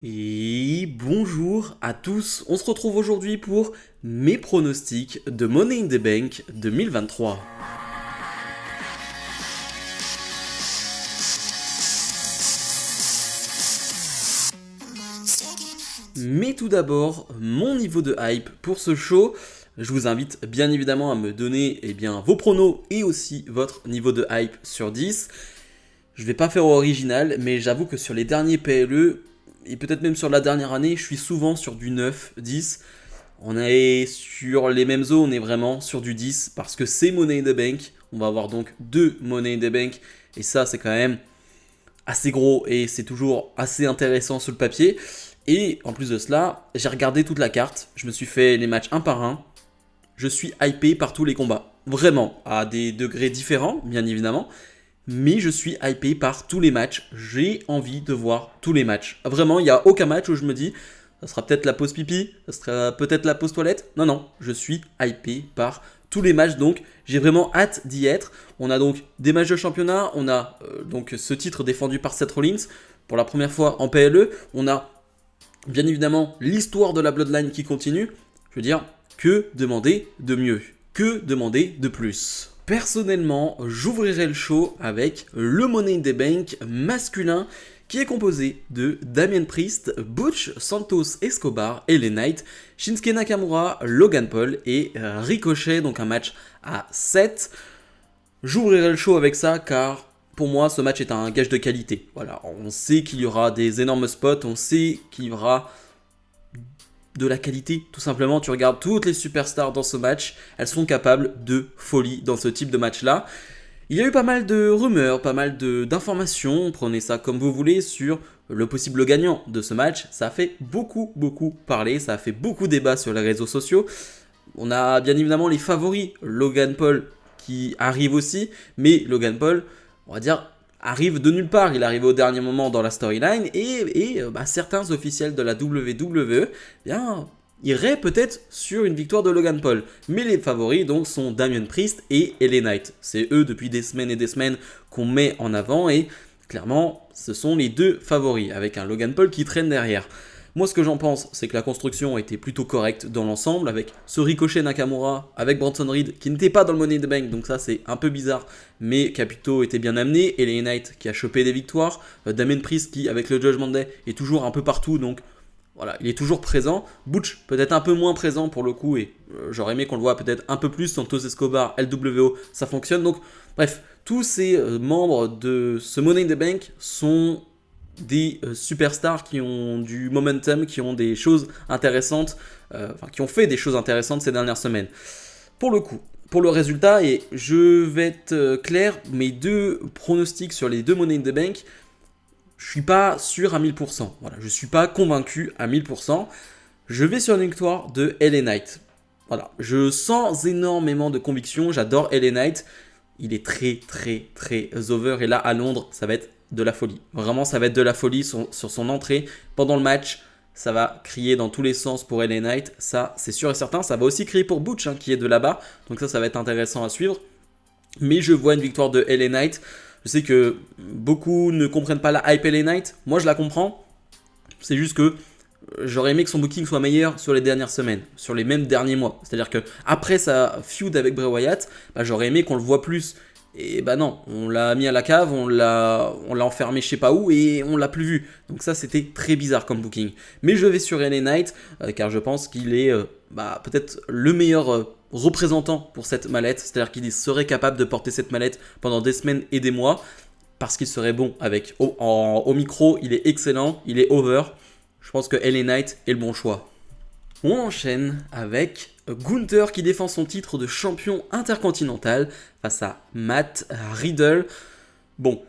Et bonjour à tous, on se retrouve aujourd'hui pour mes pronostics de Money in the Bank 2023. Mais tout d'abord, mon niveau de hype pour ce show. Je vous invite bien évidemment à me donner vos pronos et aussi votre niveau de hype sur 10. Je vais pas faire original, mais j'avoue que sur les derniers PLE, et peut-être même sur la dernière année, je suis souvent sur du 9, 10. On est sur les mêmes eaux, on est vraiment sur du 10 parce que c'est Money in the Bank. On va avoir donc deux Money in the Bank et ça c'est quand même assez gros et c'est toujours assez intéressant sur le papier. Et en plus de cela, j'ai regardé toute la carte, je me suis fait les matchs un par un. Je suis hypé par tous les combats. Vraiment, à des degrés différents, bien évidemment. Mais je suis hypé par tous les matchs. J'ai envie de voir tous les matchs. Vraiment, il n'y a aucun match où je me dis, ça sera peut-être la pause pipi, ça sera peut-être la pause toilette. Non, non, je suis hypé par tous les matchs. Donc, j'ai vraiment hâte d'y être. On a donc des matchs de championnat. On a donc ce titre défendu par Seth Rollins pour la première fois en PLE. On a bien évidemment l'histoire de la Bloodline qui continue. Je veux dire, que demander de mieux? Que demander de plus? Personnellement, j'ouvrirai le show avec le Money in the Bank masculin qui est composé de Damien Priest, Butch, Santos Escobar, LA Knight, Shinsuke Nakamura, Logan Paul et Ricochet, donc un match à 7. J'ouvrirai le show avec ça car pour moi ce match est un gage de qualité. Voilà, on sait qu'il y aura des énormes spots, on sait qu'il y aura de la qualité, tout simplement. Tu regardes toutes les superstars dans ce match, elles sont capables de folie dans ce type de match-là. Il y a eu pas mal de rumeurs, pas mal d'informations, prenez ça comme vous voulez, sur le possible gagnant de ce match. Ça a fait beaucoup parler, ça a fait beaucoup débat sur les réseaux sociaux. On a bien évidemment les favoris, Logan Paul qui arrive aussi, mais Logan Paul, on va dire, arrive de nulle part. Il arrive au dernier moment dans la storyline et certains officiels de la WWE iraient peut-être sur une victoire de Logan Paul. Mais les favoris donc sont Damien Priest et LA Knight. C'est eux depuis des semaines et des semaines qu'on met en avant et clairement ce sont les deux favoris avec un Logan Paul qui traîne derrière. Moi, ce que j'en pense, c'est que la construction a été plutôt correcte dans l'ensemble, avec ce Ricochet Nakamura, avec Bronson Reed, qui n'était pas dans le Money in the Bank, donc ça c'est un peu bizarre, mais Capito était bien amené, et LA Knight qui a chopé des victoires, Damien Priest qui, avec le Judgment Day, est toujours un peu partout, donc voilà, il est toujours présent. Butch, peut-être un peu moins présent pour le coup, et j'aurais aimé qu'on le voit peut-être un peu plus. Santos Escobar, LWO, ça fonctionne. Donc, bref, tous ces membres de ce Money in the Bank sont des superstars qui ont du momentum, qui ont des choses intéressantes, qui ont fait des choses intéressantes ces dernières semaines. Pour le coup, pour le résultat, et je vais être clair, mes deux pronostics sur les deux Money in the Bank, je suis pas sûr à 1000%. Voilà, je suis pas convaincu à 1000%. Je vais sur une victoire de LA Knight. Voilà, je sens énormément de conviction, j'adore LA Knight. Il est très over et là à Londres, ça va être de la folie. Vraiment, ça va être de la folie sur son entrée pendant le match. Ça va crier dans tous les sens pour LA Knight. Ça, c'est sûr et certain. Ça va aussi crier pour Butch, qui est de là-bas. Donc ça va être intéressant à suivre. Mais je vois une victoire de LA Knight. Je sais que beaucoup ne comprennent pas la hype LA Knight. Moi, je la comprends. C'est juste que j'aurais aimé que son booking soit meilleur sur les dernières semaines, sur les mêmes derniers mois. C'est-à-dire que après sa feud avec Bray Wyatt, j'aurais aimé qu'on le voit plus. Et non, on l'a mis à la cave, on l'a enfermé je sais pas où et on l'a plus vu. Donc ça c'était très bizarre comme booking. Mais je vais sur LA Knight car je pense qu'il est peut-être le meilleur représentant pour cette mallette. C'est-à-dire qu'il serait capable de porter cette mallette pendant des semaines et des mois parce qu'il serait bon avec. Au micro, il est excellent, il est over. Je pense que LA Knight est le bon choix. On enchaîne avec Gunther qui défend son titre de champion intercontinental face à Matt Riddle. Bon,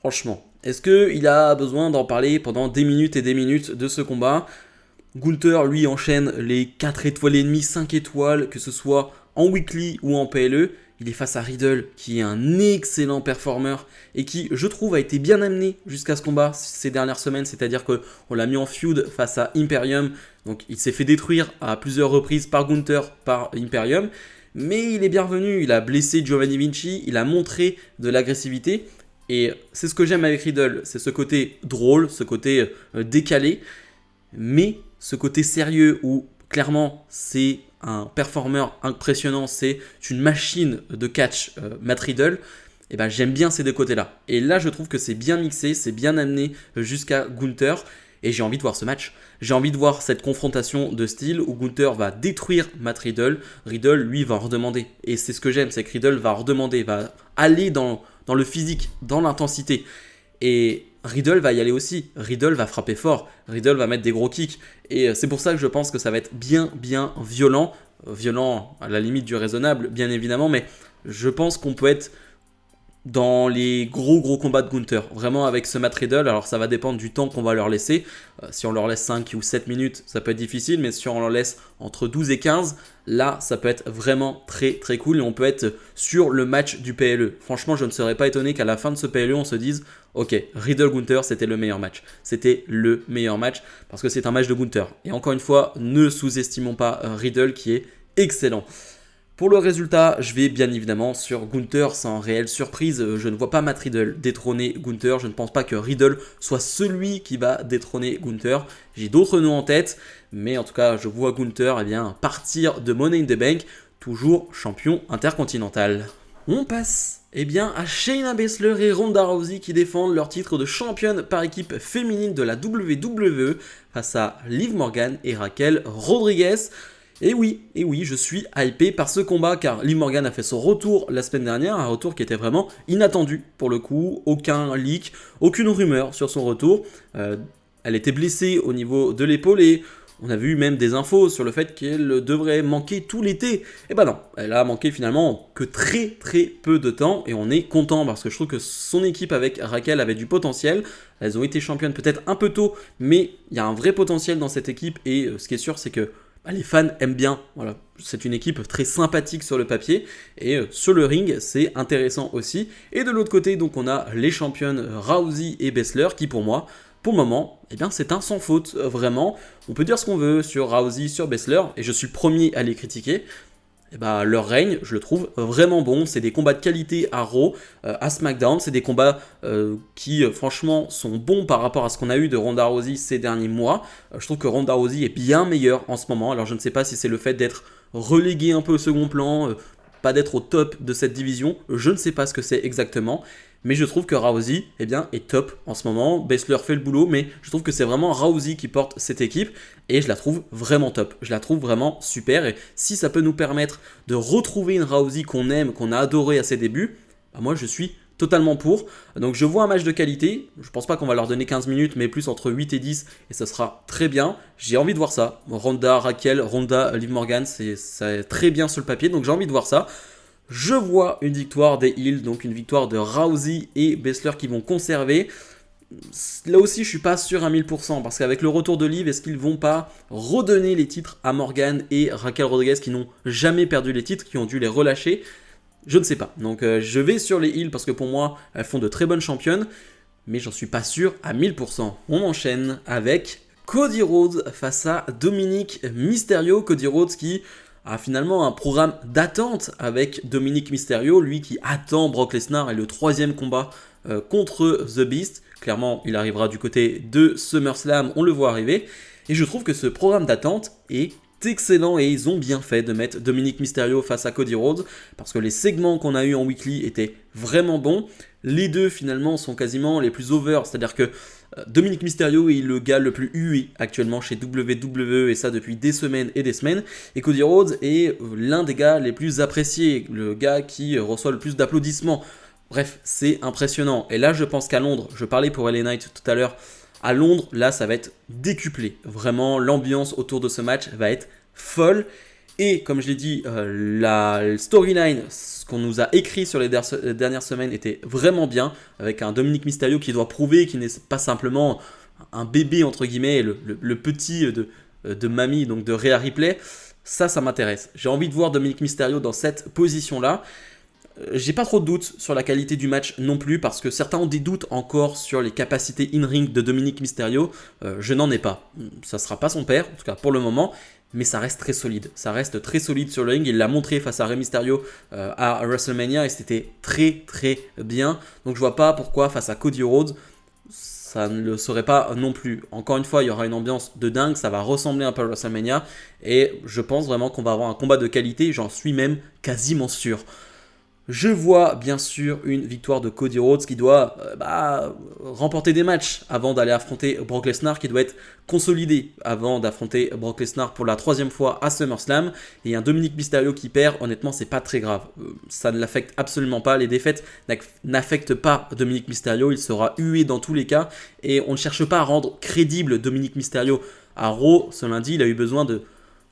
franchement, est-ce qu'il a besoin d'en parler pendant des minutes et des minutes de ce combat? Gunther, lui, enchaîne les 4 étoiles et demie, 5 étoiles, que ce soit en weekly ou en PLE. Il est face à Riddle, qui est un excellent performeur et qui, je trouve, a été bien amené jusqu'à ce combat ces dernières semaines. C'est-à-dire qu'on l'a mis en feud face à Imperium. Donc il s'est fait détruire à plusieurs reprises par Gunther, par Imperium. Mais il est bienvenu, il a blessé Giovanni Vinci, il a montré de l'agressivité. Et c'est ce que j'aime avec Riddle, c'est ce côté drôle, ce côté décalé. mais ce côté sérieux où clairement c'est un performeur impressionnant, c'est une machine de catch, Matt Riddle, et ben j'aime bien ces deux côtés-là. Et là, je trouve que c'est bien mixé, c'est bien amené jusqu'à Gunther. Et j'ai envie de voir ce match. J'ai envie de voir cette confrontation de style où Gunther va détruire Matt Riddle. Riddle, lui, va en redemander. Et c'est ce que j'aime, c'est que Riddle va en redemander, va aller dans le physique, dans l'intensité. Et Riddle va y aller aussi. Riddle va frapper fort. Riddle va mettre des gros kicks. Et c'est pour ça que je pense que ça va être bien, bien violent. Violent à la limite du raisonnable, bien évidemment. Mais je pense qu'on peut être dans les gros combats de Gunther, vraiment avec ce Matt Riddle. Alors ça va dépendre du temps qu'on va leur laisser, si on leur laisse 5 ou 7 minutes ça peut être difficile, mais si on leur laisse entre 12 et 15, là ça peut être vraiment très cool et on peut être sur le match du PLE. Franchement je ne serais pas étonné qu'à la fin de ce PLE on se dise ok, Riddle-Gunther c'était le meilleur match, c'était le meilleur match parce que c'est un match de Gunther. Et encore une fois, ne sous-estimons pas Riddle qui est excellent. Pour le résultat, je vais bien évidemment sur Gunther sans réelle surprise. Je ne vois pas Matt Riddle détrôner Gunther. Je ne pense pas que Riddle soit celui qui va détrôner Gunther. J'ai d'autres noms en tête, mais en tout cas, je vois Gunther partir de Money in the Bank, toujours champion intercontinental. On passe à Shayna Baszler et Ronda Rousey qui défendent leur titre de championne par équipe féminine de la WWE face à Liv Morgan et Raquel Rodriguez. Et oui, je suis hypé par ce combat car Liv Morgan a fait son retour la semaine dernière, un retour qui était vraiment inattendu pour le coup, aucun leak, aucune rumeur sur son retour. Elle était blessée au niveau de l'épaule et on a vu même des infos sur le fait qu'elle devrait manquer tout l'été. Et bah non, elle a manqué finalement que très peu de temps et on est content parce que je trouve que son équipe avec Raquel avait du potentiel. Elles ont été championnes peut-être un peu tôt, mais il y a un vrai potentiel dans cette équipe et ce qui est sûr c'est que les fans aiment bien, voilà. C'est une équipe très sympathique sur le papier et sur le ring c'est intéressant aussi. Et de l'autre côté donc on a les championnes Rousey et Baszler qui pour moi, pour le moment, c'est un sans faute, vraiment. On peut dire ce qu'on veut sur Rousey, sur Baszler et je suis le premier à les critiquer. Leur règne, je le trouve vraiment bon. C'est des combats de qualité à Raw, à SmackDown. C'est des combats qui, franchement, sont bons par rapport à ce qu'on a eu de Ronda Rousey ces derniers mois. Je trouve que Ronda Rousey est bien meilleure en ce moment. Alors, je ne sais pas si c'est le fait d'être relégué un peu au second plan, pas d'être au top de cette division. Je ne sais pas ce que c'est exactement. Mais je trouve que Rousey est top en ce moment. Baszler fait le boulot, mais je trouve que c'est vraiment Rousey qui porte cette équipe et je la trouve vraiment top. Je la trouve vraiment super et si ça peut nous permettre de retrouver une Rousey qu'on aime, qu'on a adoré à ses débuts, moi je suis totalement pour. Donc je vois un match de qualité. Je pense pas qu'on va leur donner 15 minutes, mais plus entre 8 et 10 et ça sera très bien. J'ai envie de voir ça. Ronda, Raquel, Ronda, Liv Morgan, c'est très bien sur le papier, donc j'ai envie de voir ça. Je vois une victoire des Heels, donc une victoire de Rousey et Baszler qui vont conserver. Là aussi, je suis pas sûr à 1000% parce qu'avec le retour de Liv, est-ce qu'ils vont pas redonner les titres à Morgan et Raquel Rodriguez qui n'ont jamais perdu les titres, qui ont dû les relâcher? Je ne sais pas. Donc je vais sur les Heels parce que pour moi, elles font de très bonnes championnes, mais j'en suis pas sûr à 1000%. On enchaîne avec Cody Rhodes face à Dominic Mysterio. Cody Rhodes qui a finalement un programme d'attente avec Dominic Mysterio, lui qui attend Brock Lesnar et le 3e combat contre The Beast. Clairement, il arrivera du côté de SummerSlam, on le voit arriver. Et je trouve que ce programme d'attente est excellent et ils ont bien fait de mettre Dominic Mysterio face à Cody Rhodes parce que les segments qu'on a eu en weekly étaient vraiment bons. Les deux finalement sont quasiment les plus over, c'est-à-dire que Dominic Mysterio est le gars le plus hué actuellement chez WWE et ça depuis des semaines et des semaines. Et Cody Rhodes est l'un des gars les plus appréciés, le gars qui reçoit le plus d'applaudissements. Bref, c'est impressionnant. Et là, je pense qu'à Londres, je parlais pour LA Knight tout à l'heure, à Londres, là, ça va être décuplé. Vraiment, l'ambiance autour de ce match va être folle. Et comme je l'ai dit, la storyline, ce qu'on nous a écrit sur les dernières semaines était vraiment bien, avec un Dominic Mysterio qui doit prouver qu'il n'est pas simplement un bébé, entre guillemets, le petit de mamie, donc de Rhea Ripley. Ça m'intéresse. J'ai envie de voir Dominic Mysterio dans cette position-là. J'ai pas trop de doutes sur la qualité du match non plus parce que certains ont des doutes encore sur les capacités in-ring de Dominic Mysterio. Je n'en ai pas. Ça sera pas son père, en tout cas pour le moment, mais ça reste très solide. Ça reste très solide sur le ring. Il l'a montré face à Rey Mysterio à WrestleMania et c'était très bien. Donc je vois pas pourquoi face à Cody Rhodes, ça ne le serait pas non plus. Encore une fois, il y aura une ambiance de dingue, ça va ressembler un peu à WrestleMania, et je pense vraiment qu'on va avoir un combat de qualité, j'en suis même quasiment sûr. Je vois bien sûr une victoire de Cody Rhodes qui doit remporter des matchs avant d'aller affronter Brock Lesnar, qui doit être consolidé avant d'affronter Brock Lesnar pour la 3e fois à SummerSlam. Et un Dominic Mysterio qui perd, honnêtement c'est pas très grave. Ça ne l'affecte absolument pas, les défaites n'affectent pas Dominic Mysterio, il sera hué dans tous les cas. Et on ne cherche pas à rendre crédible Dominic Mysterio. À Raw ce lundi, il a eu besoin de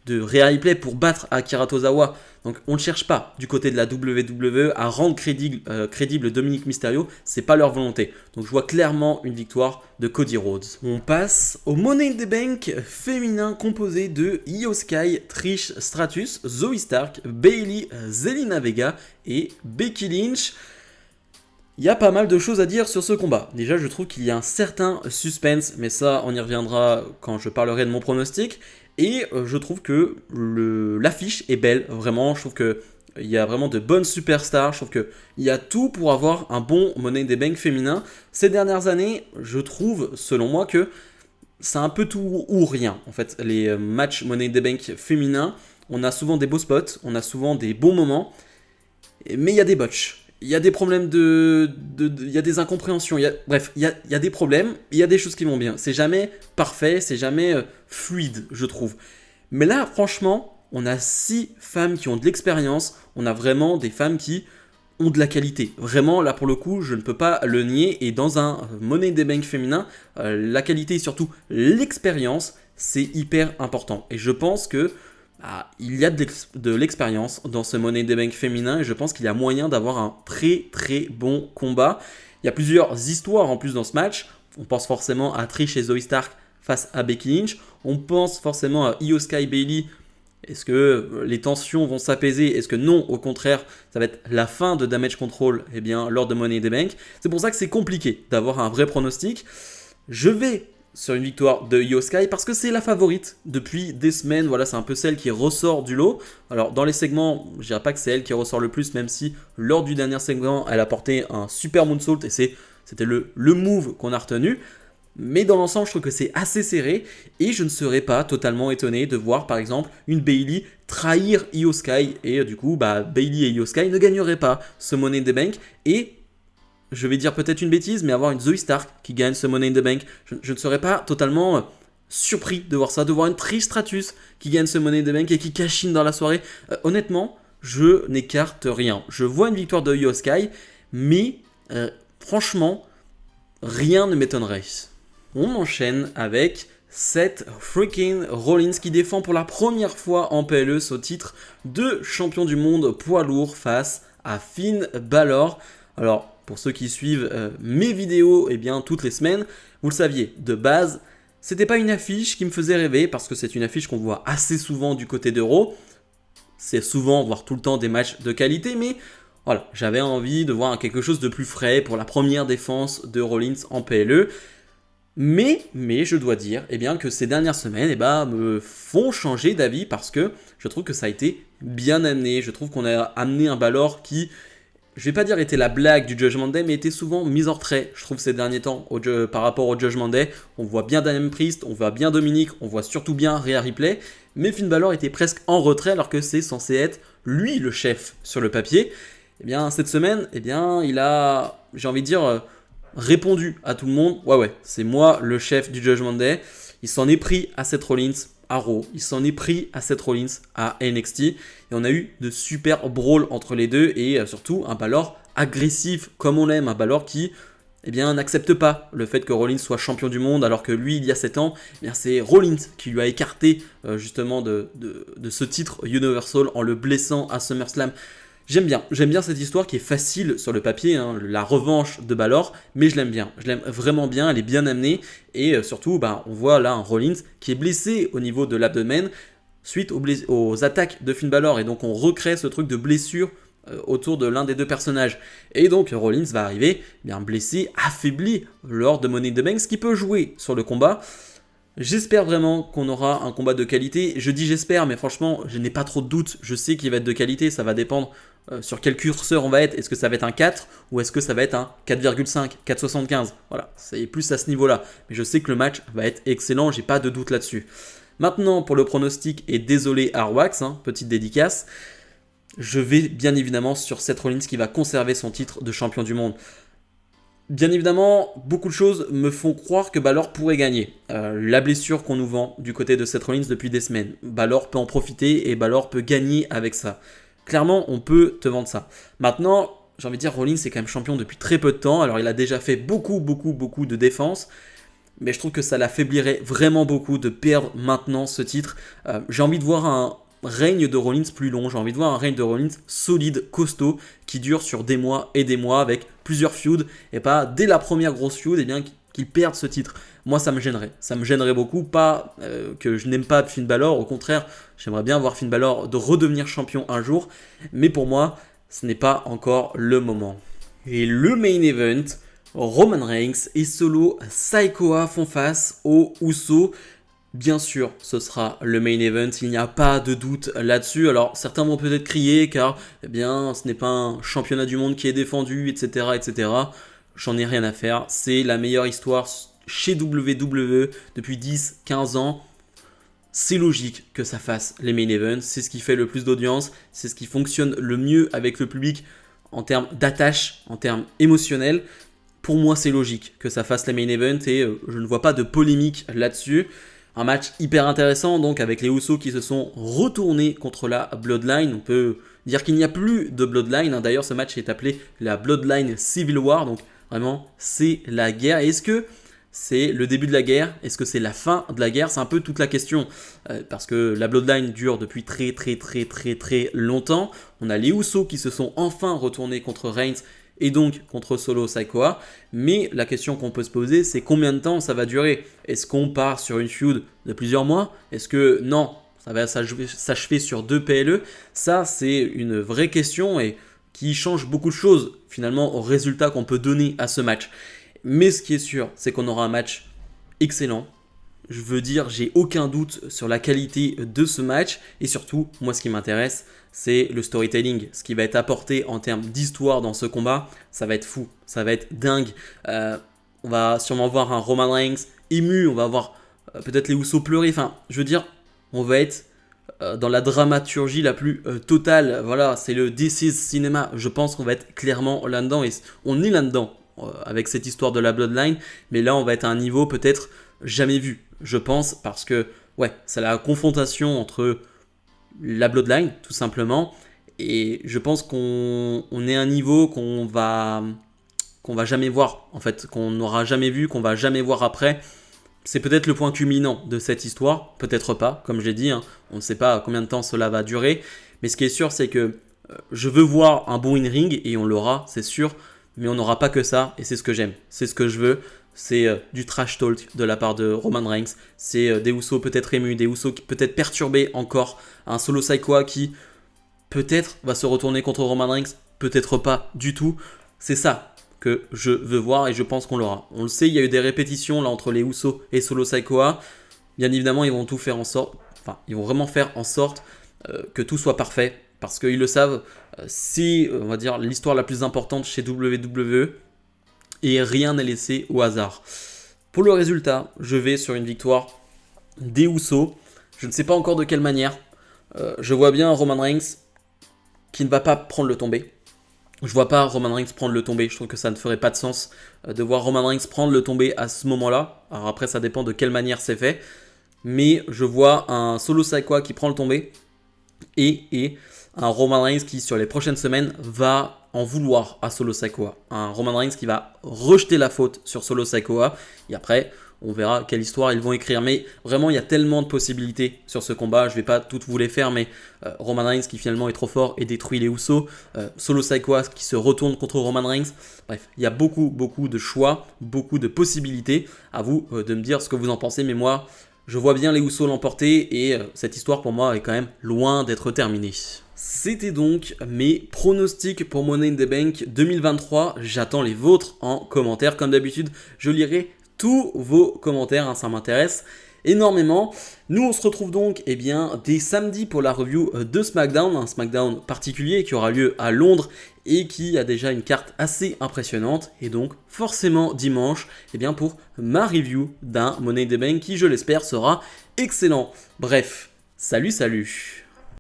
Rhea Ripley pour battre Akira Tozawa. Donc on ne cherche pas du côté de la WWE à rendre crédible Dominic Mysterio, c'est pas leur volonté. Donc je vois clairement une victoire de Cody Rhodes. On passe au Money in the Bank féminin composé de Io Sky, Trish Stratus, Zoe Stark, Bayley, Zelina Vega et Becky Lynch. Il y a pas mal de choses à dire sur ce combat. Déjà, je trouve qu'il y a un certain suspense, mais ça, on y reviendra quand je parlerai de mon pronostic. Et je trouve que l'affiche est belle, vraiment. Je trouve qu'il y a vraiment de bonnes superstars. Je trouve qu'il y a tout pour avoir un bon Money in the Bank féminin. Ces dernières années, je trouve, selon moi, que c'est un peu tout ou rien. En fait, les matchs Money in the Bank féminins, on a souvent des beaux spots, on a souvent des bons moments, mais il y a des botches. Il y a des problèmes il y a des incompréhensions, bref, il y a des problèmes, il y a des choses qui vont bien. C'est jamais parfait, c'est jamais fluide, je trouve. Mais là, franchement, on a 6 femmes qui ont de l'expérience, on a vraiment des femmes qui ont de la qualité. Vraiment, là pour le coup, je ne peux pas le nier. Et dans un Money in the Bank féminin, la qualité et surtout l'expérience, c'est hyper important. Et je pense que il y a de l'expérience dans ce Money in the Bank féminin et je pense qu'il y a moyen d'avoir un très très bon combat. Il y a plusieurs histoires en plus dans ce match. On pense forcément à Trish et Zoe Stark face à Becky Lynch. On pense forcément à Io Sky Bayley. Est-ce que les tensions vont s'apaiser? Est-ce que non, au contraire, ça va être la fin de Damage Control lors de Money in the Bank? C'est pour ça que c'est compliqué d'avoir un vrai pronostic. Je vais sur une victoire de Io Sky parce que c'est la favorite depuis des semaines. Voilà, c'est un peu celle qui ressort du lot. Alors dans les segments, je dirais pas que c'est elle qui ressort le plus, même si lors du dernier segment, elle a porté un super moonsault et c'était le move qu'on a retenu. Mais dans l'ensemble, je trouve que c'est assez serré et je ne serais pas totalement étonné de voir par exemple une Bayley trahir Io Sky et du coup, Bayley et Io Sky ne gagneraient pas ce Money in the Bank et je vais dire peut-être une bêtise, mais avoir une Zoe Stark qui gagne ce Money in the Bank, je ne serais pas totalement surpris de voir ça, de voir une Trish Stratus qui gagne ce Money in the Bank et qui cash in dans la soirée. Honnêtement, je n'écarte rien. Je vois une victoire de Io Sky, mais franchement, rien ne m'étonnerait. On enchaîne avec Seth freaking Rollins qui défend pour la première fois en PLE ce titre de champion du monde poids lourd face à Finn Balor. Alors, pour ceux qui suivent mes vidéos toutes les semaines, vous le saviez, de base, c'était pas une affiche qui me faisait rêver parce que c'est une affiche qu'on voit assez souvent du côté d'Euro. C'est souvent, voire tout le temps, des matchs de qualité, mais voilà, j'avais envie de voir quelque chose de plus frais pour la première défense de Rollins en PLE. Mais je dois dire que ces dernières semaines me font changer d'avis parce que je trouve que ça a été bien amené. Je trouve qu'on a amené un Balor qui, je vais pas dire était la blague du Judgment Day, mais était souvent mise en retrait, je trouve, ces derniers temps par rapport au Judgment Day. On voit bien Damian Priest, on voit bien Dominic, on voit surtout bien Rhea Ripley, mais Finn Balor était presque en retrait alors que c'est censé être lui le chef sur le papier. Cette semaine, il a, j'ai envie de dire, répondu à tout le monde. Ouais, c'est moi le chef du Judgment Day. Il s'en est pris à Seth Rollins à Raw, il s'en est pris à Seth Rollins à NXT et on a eu de super brawls entre les deux et surtout un Balor agressif comme on l'aime, un Balor qui n'accepte pas le fait que Rollins soit champion du monde alors que lui il y a 7 ans, c'est Rollins qui lui a écarté justement de ce titre Universal en le blessant à SummerSlam. J'aime bien cette histoire qui est facile sur le papier, la revanche de Balor, mais je l'aime vraiment bien, elle est bien amenée, et surtout, on voit là un Rollins qui est blessé au niveau de l'abdomen suite aux attaques de Finn Balor, et donc on recrée ce truc de blessure autour de l'un des deux personnages, et donc Rollins va arriver blessé, affaibli lors de Money in the Bank, ce qui peut jouer sur le combat. J'espère vraiment qu'on aura un combat de qualité. Je dis j'espère, mais franchement, je n'ai pas trop de doutes. Je sais qu'il va être de qualité, ça va dépendre sur quel curseur on va être. Est-ce que ça va être un 4 ou est-ce que ça va être un 4,5, 4,75? Voilà, c'est plus à ce niveau-là. Mais je sais que le match va être excellent, j'ai pas de doute là-dessus. Maintenant, pour le pronostic, et désolé Arwax, petite dédicace, je vais bien évidemment sur Seth Rollins qui va conserver son titre de champion du monde. Bien évidemment, beaucoup de choses me font croire que Balor pourrait gagner. La blessure qu'on nous vend du côté de Seth Rollins depuis des semaines. Balor peut en profiter et Balor peut gagner avec ça. Clairement, on peut te vendre ça. Maintenant, j'ai envie de dire, Rollins est quand même champion depuis très peu de temps. Alors, il a déjà fait beaucoup de défense. Mais je trouve que ça l'affaiblirait vraiment beaucoup de perdre maintenant ce titre. J'ai envie de voir un règne de Rollins plus long. J'ai envie de voir un règne de Rollins solide, costaud, qui dure sur des mois et des mois avec plusieurs feuds et pas dès la première grosse feud qu'il perde ce titre. Moi, ça me gênerait. Ça me gênerait beaucoup. Pas que je n'aime pas Finn Balor. Au contraire, j'aimerais bien voir Finn Balor de redevenir champion un jour. Mais pour moi, ce n'est pas encore le moment. Et le main event, Roman Reigns et Solo Sikoa font face aux Usos. Bien sûr, ce sera le main event, il n'y a pas de doute là-dessus. Alors, certains vont peut-être crier car, eh bien, ce n'est pas un championnat du monde qui est défendu, etc., etc. J'en ai rien à faire. C'est la meilleure histoire chez WWE depuis 10-15 ans. C'est logique que ça fasse les main events. C'est ce qui fait le plus d'audience. C'est ce qui fonctionne le mieux avec le public en termes d'attache, en termes émotionnels. Pour moi, c'est logique que ça fasse les main events et je ne vois pas de polémique là-dessus. Un match hyper intéressant donc avec les Usos qui se sont retournés contre la Bloodline. On peut dire qu'il n'y a plus de Bloodline. D'ailleurs, ce match est appelé la Bloodline Civil War. Donc vraiment, c'est la guerre. Est-ce que c'est le début de la guerre? Est-ce que c'est la fin de la guerre? C'est un peu toute la question. Parce que la Bloodline dure depuis très longtemps. On a les Usos qui se sont enfin retournés contre Reigns et donc contre Solo Sikoa. Mais la question qu'on peut se poser, c'est combien de temps ça va durer? Est-ce qu'on part sur une feud de plusieurs mois? Est-ce que non, ça va s'achever sur 2 PLE? Ça, c'est une vraie question et qui change beaucoup de choses finalement au résultat qu'on peut donner à ce match. Mais ce qui est sûr, c'est qu'on aura un match excellent. Je veux dire, j'ai aucun doute sur la qualité de ce match. Et surtout, moi, ce qui m'intéresse, c'est le storytelling. Ce qui va être apporté en termes d'histoire dans ce combat, ça va être fou. Ça va être dingue. On va sûrement voir un Roman Reigns ému. On va voir peut-être les Usos pleurer. Enfin, je veux dire, on va être dans la dramaturgie la plus totale. Voilà, c'est le This is Cinema. Je pense qu'on va être clairement là-dedans. Et on est là-dedans avec cette histoire de la Bloodline. Mais là, on va être à un niveau peut-être jamais vu, je pense, parce que ouais, c'est la confrontation entre la Bloodline, tout simplement, et je pense qu'on est à un niveau qu'on va jamais voir, en fait, qu'on n'aura jamais vu, qu'on va jamais voir après. C'est peut-être le point culminant de cette histoire, peut-être pas, comme j'ai dit, on ne sait pas combien de temps cela va durer, mais ce qui est sûr, c'est que je veux voir un bon in-ring, et on l'aura, c'est sûr, mais on n'aura pas que ça, et c'est ce que j'aime, c'est ce que je veux. C'est du trash talk de la part de Roman Reigns. C'est des Usos peut-être émus, des Usos peut-être perturbés encore. Un Solo Sikoa qui peut-être va se retourner contre Roman Reigns, peut-être pas du tout. C'est ça que je veux voir et je pense qu'on l'aura. On le sait, il y a eu des répétitions là entre les Usos et Solo Sikoa. Bien évidemment, ils vont tout faire en sorte, ils vont vraiment faire en sorte que tout soit parfait. Parce qu'ils le savent, c'est, on va dire, l'histoire la plus importante chez WWE. Et rien n'est laissé au hasard. Pour le résultat, je vais sur une victoire des Usos. Je ne sais pas encore de quelle manière. Je vois bien Roman Reigns qui ne va pas prendre le tombé. Je vois pas Roman Reigns prendre le tombé. Je trouve que ça ne ferait pas de sens de voir Roman Reigns prendre le tombé à ce moment-là. Alors après, ça dépend de quelle manière c'est fait. Mais je vois un Solo Sikoa qui prend le tombé. Et un Roman Reigns qui, sur les prochaines semaines, va en vouloir à Solo Sikoa. Un Roman Reigns qui va rejeter la faute sur Solo Sikoa. Et après, on verra quelle histoire ils vont écrire. Mais vraiment, il y a tellement de possibilités sur ce combat. Je ne vais pas toutes vous les faire, mais Roman Reigns qui finalement est trop fort et détruit les Usos. Solo Sikoa qui se retourne contre Roman Reigns. Bref, il y a beaucoup de choix, beaucoup de possibilités. À vous de me dire ce que vous en pensez. Mais moi, je vois bien les Usos l'emporter et cette histoire pour moi est quand même loin d'être terminée. C'était donc mes pronostics pour Money in the Bank 2023. J'attends les vôtres en commentaire. Comme d'habitude, je lirai tous vos commentaires, ça m'intéresse. énormément. Nous on se retrouve donc dès samedi pour la review de SmackDown, un SmackDown particulier qui aura lieu à Londres et qui a déjà une carte assez impressionnante, et donc forcément dimanche pour ma review d'un Money in the Bank qui, je l'espère, sera excellent. Bref, salut.